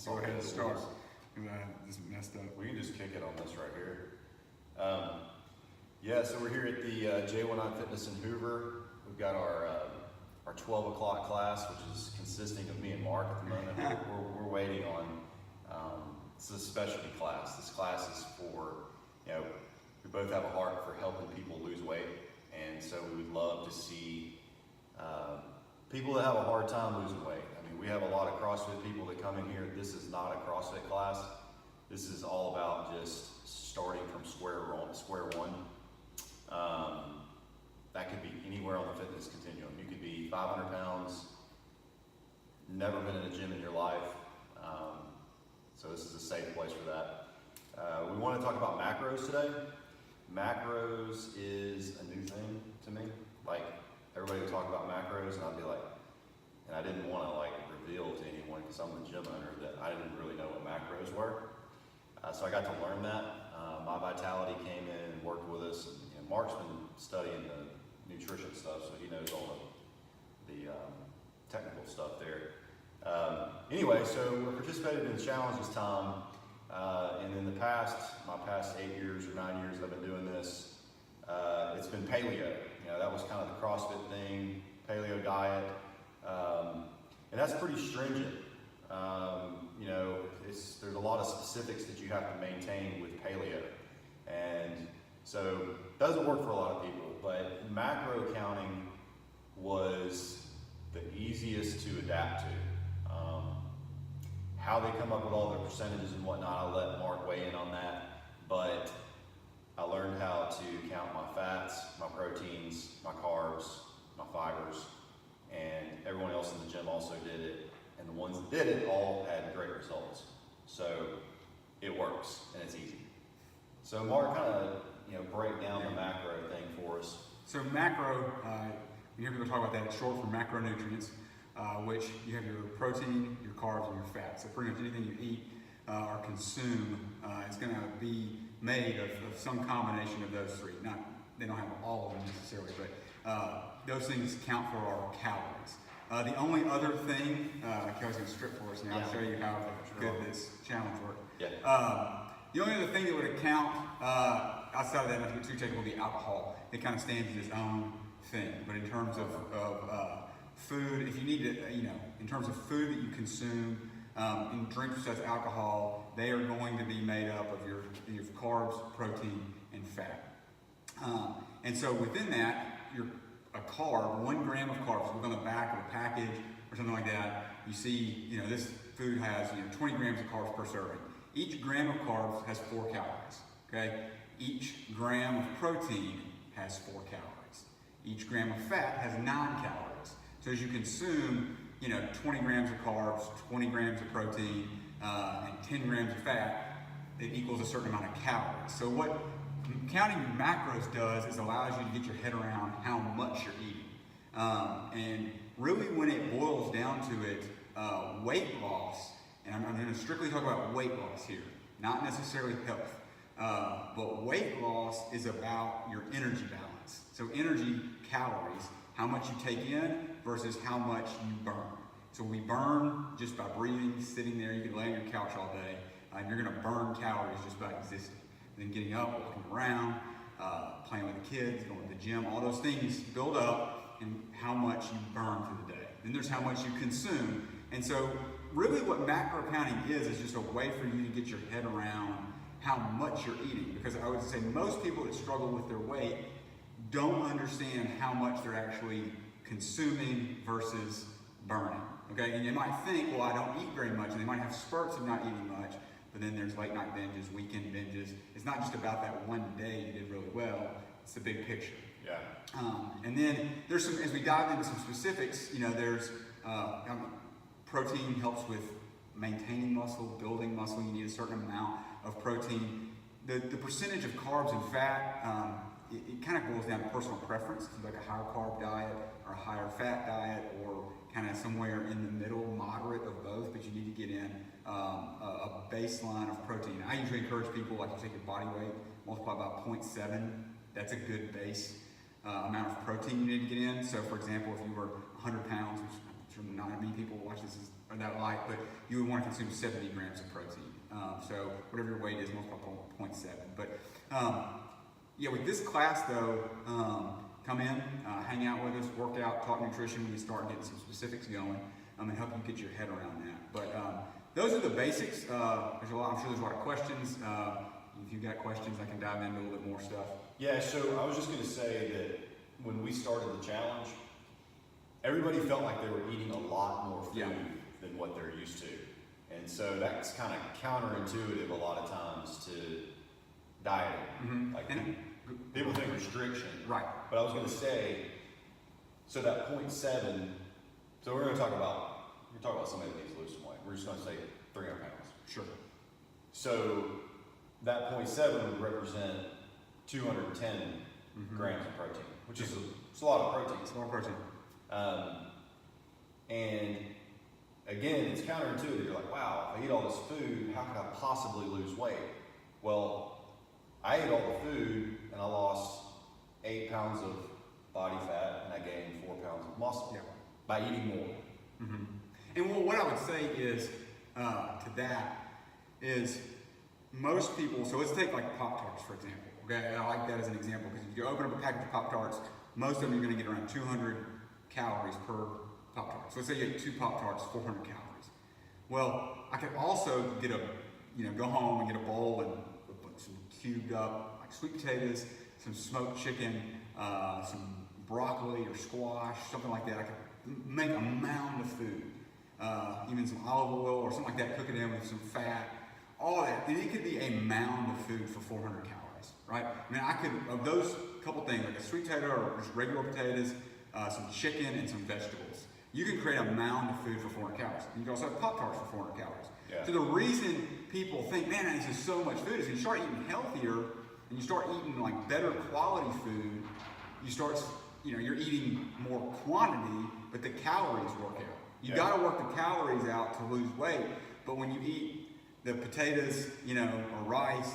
Go ahead and start. Just messed up. We can just kick it on this right here. Yeah, so we're here at the J19 Fitness in Hoover. We've got our 12 o'clock class, which is consisting of me and Mark at the moment. We're waiting on, this is a specialty class. This class is for, we both have a heart for helping people lose weight. And so we would love to see people that have a hard time losing weight. I mean, we have a lot of CrossFit people that come in here. This is not a CrossFit class. This is all about just starting from square one. That could be anywhere on the fitness continuum. You could be 500 pounds, never been in a gym in your life. So this is a safe place for that. We want to talk about macros today. Macros is a new thing to me. Like, everybody would talk about macros and I'd be like, and I didn't want to reveal to anyone because I'm the gym owner that I didn't really know what macros were. So I got to learn that. My Vitality came in and worked with us. And Mark's been studying the nutrition stuff, so he knows all the technical stuff there. Anyway, so we participated in the challenge this time. And in my past 8 years or 9 years I've been doing this, it's been paleo. That was kind of the CrossFit thing, paleo diet. And that's pretty stringent. There's a lot of specifics that you have to maintain with paleo. And so it doesn't work for a lot of people, but macro counting was the easiest to adapt to. How they come up with all their percentages and whatnot, I'll let Mark weigh in on that. But I learned how to count my fats, my proteins, my carbs, my fibers, and everyone else in the gym also did it. And the ones that did it all had great results. So it works and it's easy. So Mark, kind of break down the macro thing for us. So macro, you hear people talk about that, it's short for macronutrients, which you have your protein, your carbs, and your fat. So pretty much anything you eat or consume is going to be made of some combination of those three. They don't have all of them necessarily, but those things count for our calories. The only other thing, Kelly's going to strip for us now, I'll show you how good this challenge works. Yeah. The only other thing that would account outside of that, not to get too technical, would be alcohol. It kind of stands as its own thing. But in terms of food, if you need to, in terms of food that you consume, in drinks such as alcohol, they are going to be made up of your carbs, protein, and fat. And so within that, a carb, 1 gram of carbs, look on the back of a package or something like that, you see, this food has 20 grams of carbs per serving. Each gram of carbs has 4 calories, okay? Each gram of protein has 4 calories. Each gram of fat has 9 calories. So as you consume, 20 grams of carbs, 20 grams of protein, and 10 grams of fat, it equals a certain amount of calories. So what counting macros does is allows you to get your head around how much you're eating. And really when it boils down to it, weight loss, and I'm going to strictly talk about weight loss here, not necessarily health, but weight loss is about your energy balance. So energy, calories, how much you take in versus how much you burn. So we burn just by breathing, sitting there, you can lay on your couch all day, and you're going to burn calories just by existing. Then getting up, walking around, playing with the kids, going to the gym, all those things build up and how much you burn for the day. Then there's how much you consume. And so really what macro counting is just a way for you to get your head around how much you're eating. Because I would say most people that struggle with their weight don't understand how much they're actually consuming versus burning. Okay, and you might think, well, I don't eat very much, and they might have spurts of not eating much, but then there's late night binges, weekend binges. It's not just about that one day you did really well, it's the big picture. Yeah. And then there's some, as we dive into some specifics, there's protein helps with maintaining muscle, building muscle. You need a certain amount of protein. The percentage of carbs and fat, it kind of boils down to personal preference. So like a higher carb diet or a higher fat diet, or kind of somewhere in the middle, moderate of both, but you need to get in a baseline of protein. I usually encourage people, like, you take your body weight, multiply by 0.7, that's a good base amount of protein you need to get in. So for example, if you were 100 pounds, which sure not many people watch this are that light, but you would want to consume 70 grams of protein. So whatever your weight is, multiply by 0.7. But yeah, with this class though, come in, hang out with us, work out, talk nutrition. We start getting some specifics going, and help you get your head around that. But those are the basics. I'm sure there's a lot of questions. If you've got questions, I can dive into a little bit more stuff. Yeah, so I was just going to say that when we started the challenge, everybody felt like they were eating a lot more food than what they're used to. And so that's kind of counterintuitive a lot of times to dieting. Mm-hmm. Like people think restriction. Right. But I was going to say, so that 0.7, so we're going to talk about somebody that needs to lose some weight. We're just going to say 300 pounds. Sure. So that 0.7 would represent 210 grams of protein, which is it's a lot of protein. It's a lot of protein. And again, it's counterintuitive. You're like, wow, if I eat all this food, how could I possibly lose weight? Well, I ate all the food and I lost 8 pounds of body fat and I gained 4 pounds of muscle by eating more. Mm-hmm. And what I would say is to that is most people, so let's take like Pop-Tarts for example. Okay, I like that as an example because if you open up a package of Pop-Tarts, most of them you're going to get around 200 calories per Pop-Tart. So let's say you ate 2 Pop-Tarts, 400 calories. Well, I could also get go home and get a bowl and put some cubed up like sweet potatoes, some smoked chicken, some broccoli or squash, something like that. I could make a mound of food, even some olive oil or something like that, cook it in with some fat, all that. And it could be a mound of food for 400 calories, right? I mean, I could, of those couple things, like a sweet potato or just regular potatoes, some chicken and some vegetables. You can create a mound of food for 400 calories. You can also have Pop-Tarts for 400 calories. Yeah. So the reason people think, man, this is so much food, is when you start eating healthier and you start eating like better quality food, you start, you're eating more quantity, but the calories work out. You gotta work the calories out to lose weight, but when you eat the potatoes, or rice,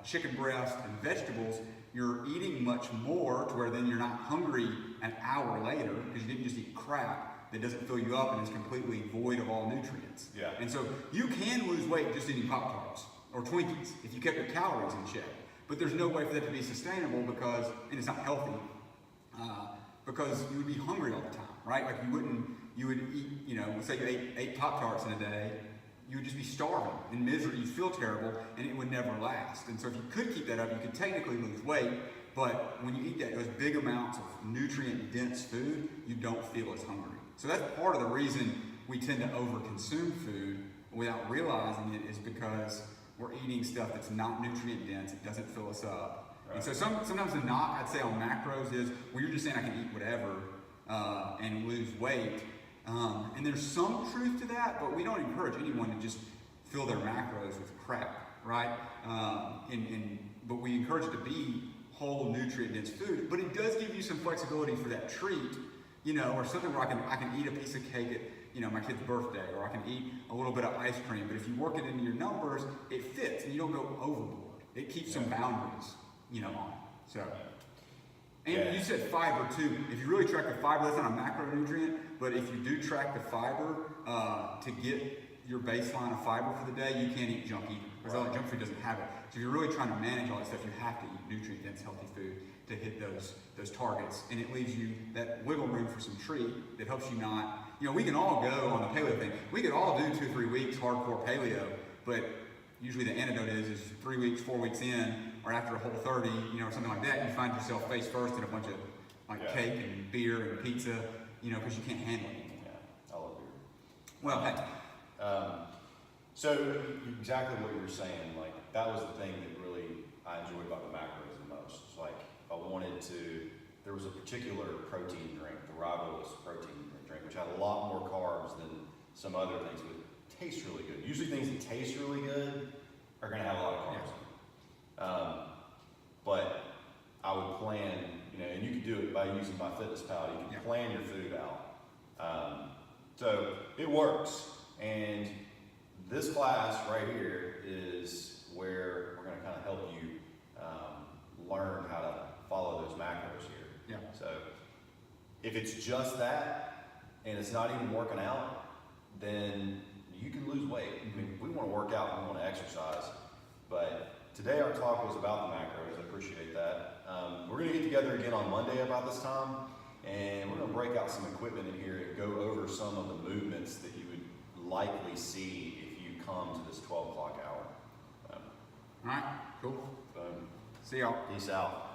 chicken breast and vegetables, you're eating much more to where then you're not hungry an hour later because you didn't just eat crap that doesn't fill you up and is completely void of all nutrients. Yeah. And so you can lose weight just eating Pop-Tarts or Twinkies if you kept your calories in check. But there's no way for that to be sustainable because, and it's not healthy, because you would be hungry all the time, right? Like you would eat, let's say you ate 8 Pop-Tarts in a day, you would just be starving in misery, you'd feel terrible, and it would never last. And so if you could keep that up, you could technically lose weight, but when you eat those big amounts of nutrient-dense food, you don't feel as hungry. So that's part of the reason we tend to overconsume food without realizing it, is because we're eating stuff that's not nutrient-dense, it doesn't fill us up. Right. And so sometimes the knock, I'd say, on macros is, well, you're just saying I can eat whatever and lose weight. And there's some truth to that, but we don't encourage anyone to just fill their macros with crap, right? But we encourage it to be whole, nutrient-dense food. But it does give you some flexibility for that treat, or something where I can eat a piece of cake at, my kid's birthday, or I can eat a little bit of ice cream. But if you work it into your numbers, it fits, and you don't go overboard. It keeps some boundaries, on it. So. And you said fiber too. If you really track the fiber, that's not a macronutrient, but if you do track the fiber to get your baseline of fiber for the day, you can't eat junk either, because all that junk food doesn't have it. So if you're really trying to manage all that stuff, you have to eat nutrient-dense, healthy food to hit those targets, and it leaves you that wiggle room for some treat that helps you not. We can all go on the paleo thing. We could all do 2-3 weeks hardcore paleo, but usually the antidote is 3 weeks, 4 weeks in, or after a whole 30, or something like that, you find yourself face first in a bunch of cake and beer and pizza, because you can't handle it anymore. Yeah, I love beer. Well, hey. So exactly what you were saying, like that was the thing that really I enjoyed about the macros the most. It's like if I wanted to, there was a particular protein drink, the Rival's protein drink, which had a lot more carbs than some other things, but it tastes really good. Usually things that taste really good are going to have a lot of carbs in them. But I would plan, and you could do it by using MyFitnessPal. You can plan your food out. So it works. And this class right here is where we're going to kind of help you learn how to follow those macros here. Yeah. So if it's just that, and it's not even working out, then you can lose weight. I mean, we want to work out and we want to exercise, but today our talk was about the macros. I appreciate that. We're going to get together again on Monday about this time, and we're going to break out some equipment in here and go over some of the movements that you would likely see if you come to this 12 o'clock hour. All right, cool. Boom. See y'all. Peace out.